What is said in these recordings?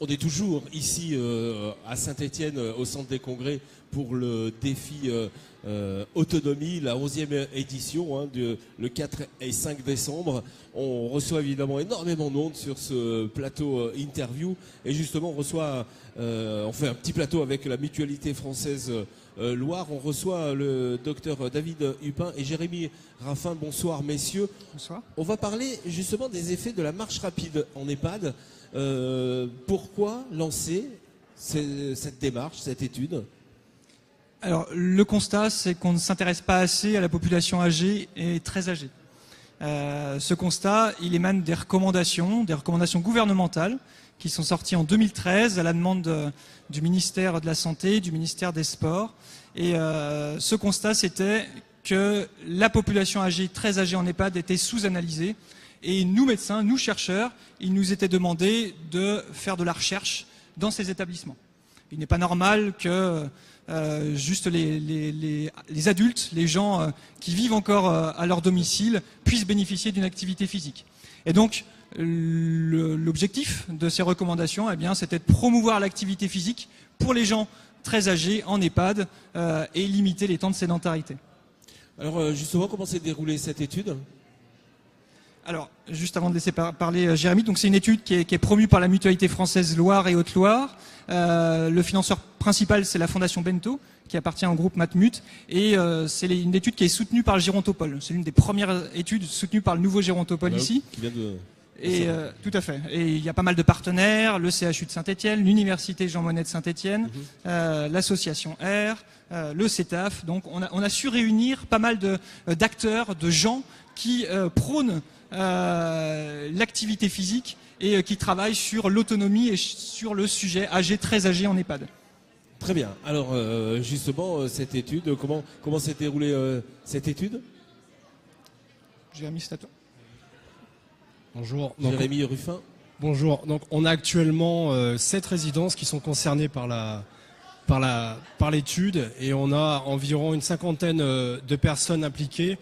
On est toujours ici à Saint-Étienne, au centre des congrès, pour le défi autonomie, la 11e édition, hein, le 4 et 5 décembre. On reçoit évidemment énormément de monde sur ce plateau interview. Et justement, on fait un petit plateau avec la Mutualité Française Loire. On reçoit le docteur David Hupin et Jérémy Raffin. Bonsoir messieurs. Bonsoir. On va parler justement des effets de la marche rapide en EHPAD. Pourquoi lancer cette démarche, cette étude ? Alors, le constat, c'est qu'on ne s'intéresse pas assez à la population âgée et très âgée. Ce constat, il émane des recommandations gouvernementales qui sont sorties en 2013 à la demande du ministère de la Santé, du ministère des Sports. Et ce constat, c'était que la population âgée, très âgée en EHPAD, était sous-analysée. Et nous, médecins, nous, chercheurs, il nous était demandé de faire de la recherche dans ces établissements. Il n'est pas normal que juste les adultes, les gens qui vivent encore à leur domicile, puissent bénéficier d'une activité physique. Et donc, l'objectif de ces recommandations, eh bien, c'était de promouvoir l'activité physique pour les gens très âgés en EHPAD et limiter les temps de sédentarité. Alors, justement, comment s'est déroulée cette étude ? Alors, juste avant de laisser parler Jérémy, donc c'est une étude qui est promue par la Mutualité Française Loire et Haute-Loire. Le financeur principal, c'est la Fondation Bento, qui appartient au groupe Matmut. Et c'est une étude qui est soutenue par le Gérontopole. C'est l'une des premières études soutenues par le nouveau Gérontopole ici. Qui vient de... Et tout à fait. Et il y a pas mal de partenaires, le CHU de Saint-Étienne, l'Université Jean Monnet de Saint-Étienne, l'association R, le CETAF. Donc on a su réunir pas mal d'acteurs, de gens qui prônent l'activité physique et qui travaillent sur l'autonomie et sur le sujet très âgé en EHPAD. Très bien. Alors justement, cette étude, comment s'est déroulée cette étude ? Jérémy, c'est à toi. Bonjour. Jérémy Ruffin. Bonjour. Donc on a actuellement 7 résidences qui sont concernées par l'étude et on a environ une cinquantaine de personnes impliquées.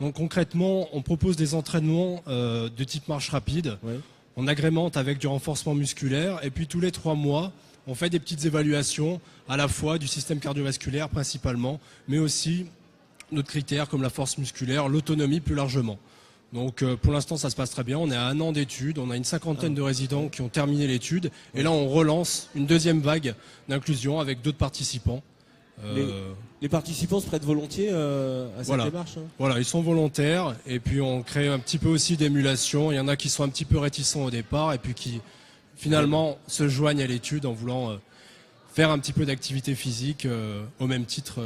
Donc concrètement, on propose des entraînements de type marche rapide. Oui. On agrémente avec du renforcement musculaire et puis tous les 3 mois, on fait des petites évaluations à la fois du système cardiovasculaire principalement, mais aussi d'autres critères comme la force musculaire, l'autonomie plus largement. Donc pour l'instant ça se passe très bien, on est à 1 an d'études, on a une cinquantaine de résidents qui ont terminé l'étude et là on relance une deuxième vague d'inclusion avec d'autres participants. Les participants se prêtent volontiers à cette démarche, hein. Voilà, ils sont volontaires et puis on crée un petit peu aussi d'émulation. Il y en a qui sont un petit peu réticents au départ et puis qui finalement se joignent à l'étude en voulant faire un petit peu d'activité physique au même titre.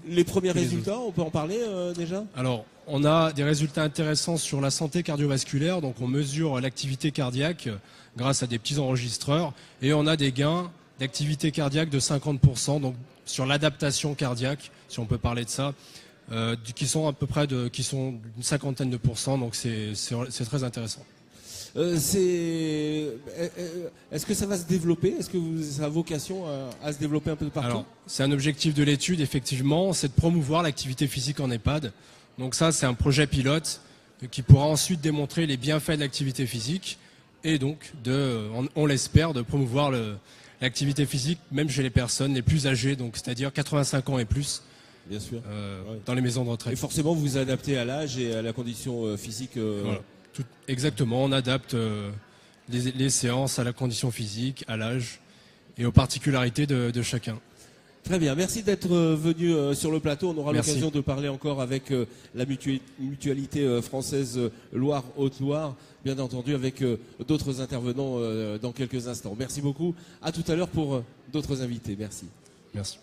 Les premiers résultats, on peut en parler déjà ? Alors, on a des résultats intéressants sur la santé cardiovasculaire. Donc on mesure l'activité cardiaque grâce à des petits enregistreurs et on a des gains d'activité cardiaque de 50%. Donc sur l'adaptation cardiaque, si on peut parler de ça, qui sont à peu près d'une cinquantaine de pourcents, donc c'est très intéressant. Est-ce que ça va se développer ? Est-ce que ça a vocation à se développer un peu de partout ? Alors, c'est un objectif de l'étude, effectivement, c'est de promouvoir l'activité physique en EHPAD. Donc ça, c'est un projet pilote qui pourra ensuite démontrer les bienfaits de l'activité physique et donc, on l'espère, de promouvoir l'activité physique, même chez les personnes les plus âgées, donc c'est-à-dire 85 ans et plus, bien sûr, dans les maisons de retraite. Et forcément, vous vous adaptez à l'âge et à la condition physique. Voilà. Exactement, on adapte les séances à la condition physique, à l'âge et aux particularités de chacun. Très bien, merci d'être venu sur le plateau. On aura l'occasion de parler encore avec la Mutualité Française Loire-Haute-Loire, bien entendu avec d'autres intervenants dans quelques instants. Merci beaucoup. À tout à l'heure pour d'autres invités. Merci. Merci.